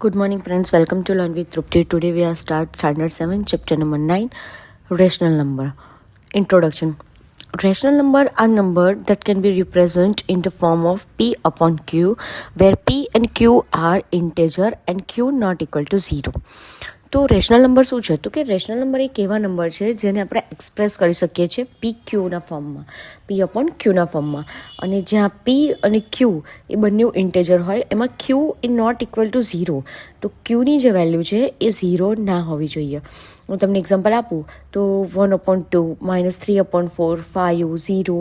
Good morning, friends. Welcome to Learn with Trupti. Today we are start standard 7, chapter number 9, rational number. Introduction. Rational number are number that can be represented in the form of p upon q, where p and q are integer and q not equal to 0. તો rational number શું છે? તો કે rational number એક એવા number છે જેને આપણે એક્સપ્રેસ કરી શકીએ છીએ પી ક્યુના ફોર્મમાં, પી અપોન ક્યુના ફોર્મમાં. અને જ્યાં પી અને ક્યુ એ બંને ઇન્ટેજર હોય, એમાં ક્યુ એ નોટ ઇક્વલ ટુ 0. તો ક્યુની જે વેલ્યુ છે એ 0 ના હોવી જોઈએ. હું તમને એક્ઝામ્પલ આપું તો 1/2, -3/4, 5, 0,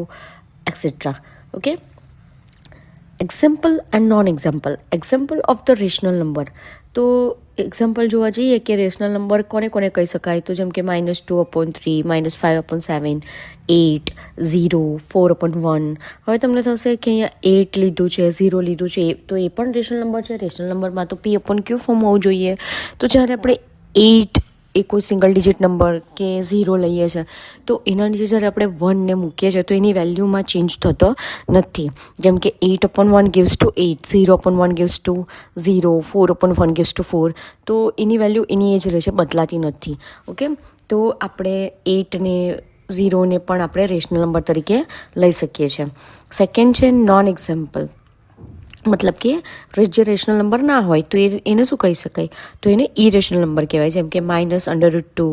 et cetera. Okay, example and non example. Example of the rational number. તો એક્ઝામ્પલ જોવા જઈએ કે રેશનલ નંબર કોને કોને કહી શકાય, તો જેમ કે -2/3, -5/7, 8, 0, 4/1. હવે તમને થશે કે અહીંયા 8 લીધું છે, 0 લીધું છે, તો એ પણ રેશનલ નંબર છે. રેશનલ નંબરમાં તો p અપોન ક્યુ ફોર્મ હોવું જોઈએ. તો જ્યારે આપણે 8 એ કોઈ સિંગલ ડિજિટ નંબર કે 0 લઈએ છીએ, તો એના નીચે જ્યારે આપણે 1ને મૂકીએ છીએ તો એની વેલ્યુમાં ચેન્જ થતો નથી. જેમ કે 8/1 gives to 8, 0/1 gives to 0, 4/1 gives to 4. તો એની વેલ્યુ એની એ જ રહે છે, બદલાતી નથી. ઓકે, તો આપણે 8ને 0ને પણ આપણે રેશનલ નંબર તરીકે લઈ શકીએ છીએ. સેકન્ડ છે નોન એક્ઝામ્પલ. મતલબ કે જે રેશનલ નંબર ના હોય તો એને શું કહી શકાય? તો એને ઇરેશનલ નંબર કહેવાય. જેમ કે -√2,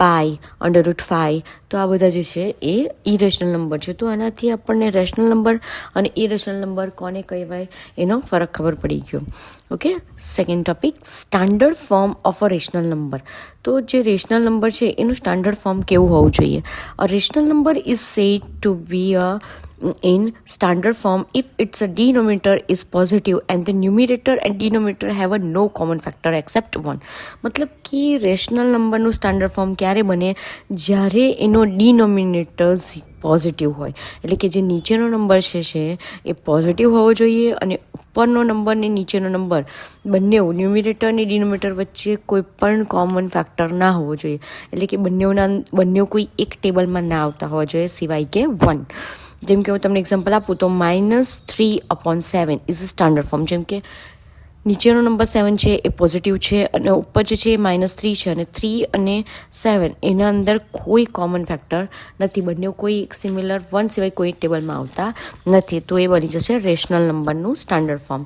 પાઈ, √5. તો આ બધા જે છે એ ઇરેશનલ નંબર છે. તો આનાથી આપણને રેશનલ નંબર અને ઇરેશનલ નંબર કોને કહેવાય એનો ફરક ખબર પડી ગયો. Okay, second topic, standard form of a rational number. તો જે રેશનલ નંબર છે એનું સ્ટાન્ડર્ડ ફોર્મ કેવું હોવું જોઈએ? A rational number is said to be a in standard form if its denominator is positive and the numerator and denominator have a no common factor except 1. મતલબ કે rational નંબરનું standard form ક્યારે બને? જ્યારે એનો ડિનોમિનેટર પોઝિટિવ હોય. એટલે કે જે નીચેનો નંબર છે એ પોઝિટિવ હોવો જોઈએ અને ઉપરનો નંબર ને નીચેનો નંબર બંને ન્યુમિરેટર અને ડિનોમિનેટર વચ્ચે કોઈ પણ કોમન ફેક્ટર ના હોવો જોઈએ. એટલે કે બંને કોઈ એક ટેબલમાં ના આવતા હોવા જોઈએ સિવાય કે 1. જેમ કે હું તમને એક્ઝામ્પલ આપું તો -3/7 ઇઝ અ સ્ટાન્ડર્ડ ફોર્મ. જેમ કે નીચેનો નંબર 7 છે એ પોઝિટિવ છે અને ઉપર જે છે -3 છે, અને 3 અને 7 એના અંદર કોઈ કોમન ફેક્ટર નથી. બંને કોઈ સિમિલર 1 સિવાય કોઈ ટેબલમાં આવતા નથી. તો એ બની જશે રેશનલ નંબરનું standard form.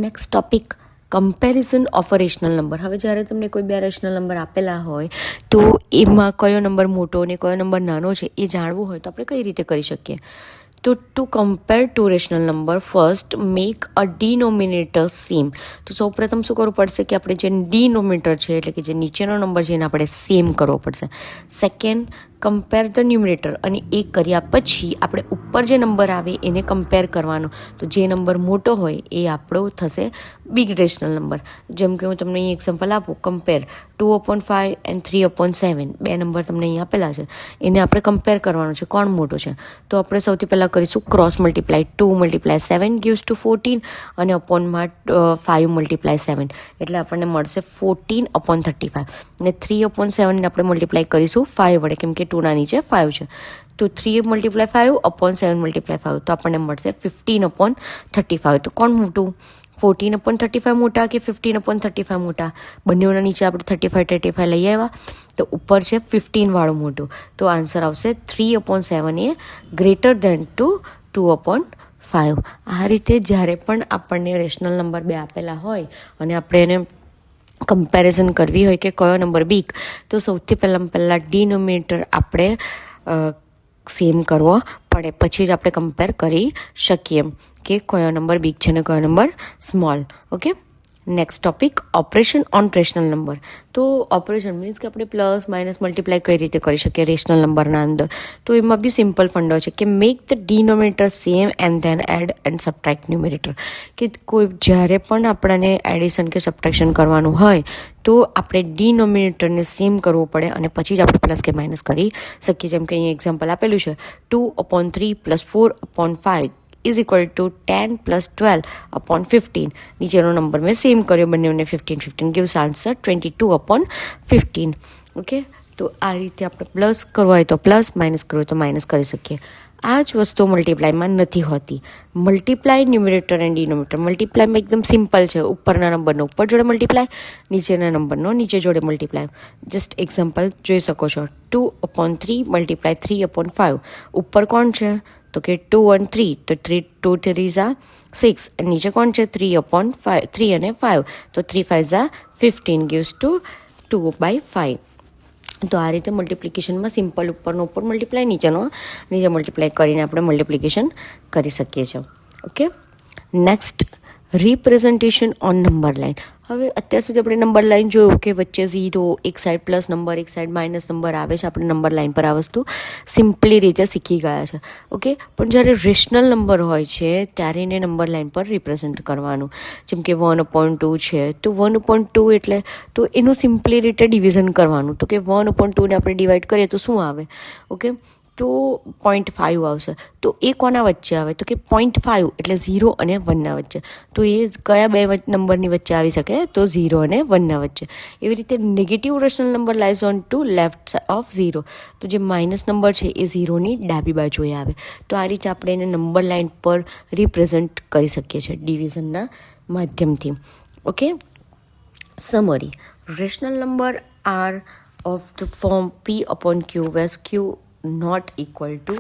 Next topic, comparison of a rational number. હવે જ્યારે તમને કોઈ બે રેશનલ નંબર આપેલા હોય તો એમાં કયો નંબર મોટો અને કયો નંબર નાનો છે એ જાણવું હોય તો આપણે કઈ રીતે કરી શકીએ? તો to compare two rational number, first make a denominator same. તો સૌપ્રથમ શું કરવું પડશે કે આપણે જે ડિનોમિનેટર છે એટલે કે જે નીચેનો નંબર છે એને આપણે સેમ કરવો પડશે. Second, compare the numerator. અને એ કર્યા પછી આપણે ઉપર જે નંબર આવે એને કમ્પેર કરવાનો. તો જે નંબર મોટો હોય એ આપણો થશે બિગ રેશનલ નંબર. જેમ કે હું તમને અહીં એક્ઝામ્પલ આપું, કમ્પેર 2/5 એન્ડ 3/7. બે નંબર તમને અહીં આપેલા છે, એને આપણે કમ્પેર કરવાનું છે કોણ મોટો છે. તો આપણે સૌથી પહેલાં કરીશું ક્રોસ મલ્ટીપ્લાય. 2 × 7 gives to 14 અને અપોનમાં 5 × 7 એટલે આપણને મળશે 14/35. અને 3/7 ને આપણે મલ્ટીપ્લાય કરીશું 5 વડે, કેમ કે 2ના નીચે 5 છે. તો 3 × 5 upon 7 × 5 તો આપણને મળશે 15/35. તો કોણ મોટું? 14/35 મોટા કે 15/35 મોટા? બંનેઓના નીચે આપણે 35 લઈ આવ્યા તો ઉપર છે 15 વાળું મોટું. તો આન્સર આવશે 3/7 એ ગ્રેટર દેન ટુ 2/5. આ રીતે જ્યારે પણ આપણને રેશનલ નંબર બે આપેલા હોય અને આપણે એને કમ્પેરિઝન કરવી હોય કે કયો નંબર બિગ, તો સૌથી પહેલાં ડિનોમિનેટર આપણે સેમ કરવો પડે, પછી જ આપણે કમ્પેર કરી શકીએ કે કયો નંબર બિગ છે ને કયો number small. Okay, next topic, operation on rational number. તો ઓપરેશન મીન્સ કે આપણે પ્લસ માઇનસ મલ્ટીપ્લાય કઈ રીતે કરી શકીએ રેશનલ નંબરના અંદર? તો એમાં બી સિમ્પલ ફંડો છે કે make the denominator same and then add and subtract numerator. કે કોઈ જ્યારે પણ આપણને એડિશન કે સબટ્રેક્શન કરવાનું હોય તો આપણે ડિનોમિનેટરને સેમ કરવું પડે અને પછી જ આપણે પ્લસ કે માઇનસ કરી શકીએ. જેમ કે અહીંયા એક્ઝામ્પલ આપેલું છે 2/3 + 4/5 ઇઝ ઇક્વલ ટુ 10 + 12/15. નીચેનો નંબર મેં સેમ કર્યો બંનેને 15 gives આન્સર 22/15. ઓકે, તો આ રીતે આપણે પ્લસ કરવો હોય તો પ્લસ, માઇનસ કરવો હોય તો માઇનસ કરી શકીએ. આ જ વસ્તુ મલ્ટીપ્લાયમાં નથી હોતી. Multiply numerator and denominator. મલ્ટીપ્લાયમાં એકદમ સિમ્પલ છે, ઉપરના નંબરનો ઉપર જોડે મલ્ટીપ્લાય, નીચેના નંબરનો નીચે જોડે મલ્ટીપ્લાય. જસ્ટ એક્ઝામ્પલ જોઈ શકો છો. 2/3 મલ્ટીપ્લાય 3/5. ઉપર કોણ છે તો કે 2 અને 3, તો 2 3 ઝા 6, અને નીચે કોણ છે 3/5, 3 અને 5, તો 3 5 ઝા 15 gives to 2/5. તો આ રીતે મલ્ટિપ્લિકેશનમાં સિમ્પલ ઉપરનો ઉપર મલ્ટીપ્લાય, નીચે મલ્ટીપ્લાય કરીને આપણે મલ્ટિપ્લિકેશન કરી શકીએ છીએ. Okay, next representation on number line. હવે અત્યાર સુધી આપણે નંબર લાઇન જોયું કે વચ્ચે 0, એક સાઈડ પ્લસ નંબર, એક સાઈડ માઇનસ નંબર આવે છે. આપણે નંબર લાઇન પર આ વસ્તુ સિમ્પલી રીતે શીખી ગયા છે. ઓકે, પણ જ્યારે રેશનલ નંબર હોય છે ત્યારે એને નંબર લાઇન પર રિપ્રેઝન્ટ કરવાનું. જેમ કે 1/2 છે, તો 1/2 એટલે તો એનું સિમ્પલી રીતે ડિવિઝન કરવાનું. તો કે 1/2 ને આપણે ડિવાઈડ કરીએ તો શું આવે? ઓકે, તો 0.5 આવશે. તો એ કોના વચ્ચે આવે? તો કે 0.5 એટલે 0 અને 1ના વચ્ચે. તો એ કયા બે નંબરની વચ્ચે આવી શકે? તો 0 અને 1ના વચ્ચે. એવી રીતે negative rational number lies on two left of 0. તો જે માઇનસ નંબર છે એ 0ની ડાબી બાજુએ આવે. તો આ રીતે આપણે એને નંબર લાઇન પર રિપ્રેઝન્ટ કરી શકીએ છીએ ડિવિઝનના માધ્યમથી. Okay, summary. Rational number are of the form P/Q where Q not equal to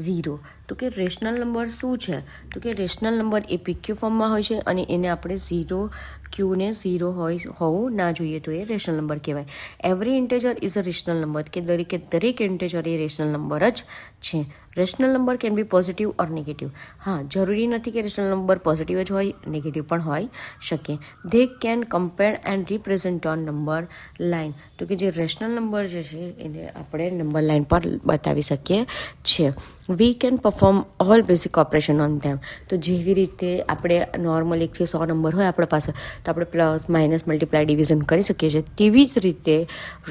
0. તો કે રેશનલ નંબર શું છે? તો કે રેશનલ નંબર એ PQ ફોર્મમાં હોય છે અને એને આપણે 0, Qને 0 હોવું ના જોઈએ, તો એ રેશનલ નંબર કહેવાય. Every integer is a rational number, કે દરેક ઇન્ટેજર એ રેશનલ નંબર જ છે. Rational number can B positive or negative. હા, જરૂરી નથી કે રેશનલ નંબર પોઝિટિવ જ હોય, નેગેટિવ પણ હોઈ શકે. They can compare and represent on number line. તો કે જે રેશનલ નંબર જે છે એને આપણે નંબર લાઇન પર બતાવી શકીએ છીએ. We can perform all basic operation on ધેમ. તો જેવી રીતે આપણે નોર્મલ 1 થી 100 નંબર હોય આપણા પાસે, તો આપણે પ્લસ માઇનસ મલ્ટીપ્લાય ડિવિઝન કરી શકીએ છીએ. તેવી જ રીતે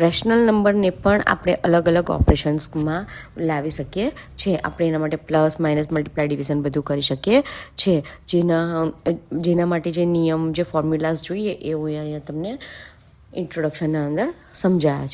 રેશનલ નંબરને પણ આપણે અલગ અલગ ઓપરેશન્સમાં લાવી શકીએ છીએ. આપણે એના માટે પ્લસ માઇનસ મલ્ટીપ્લાય ડિવિઝન બધું કરી શકીએ છીએ. જેના માટે જે નિયમ, જે ફોર્મ્યુલાઝ જોઈએ એ હું અહીંયા તમને ઇન્ટ્રોડક્શનના અંદર સમજાયા છે.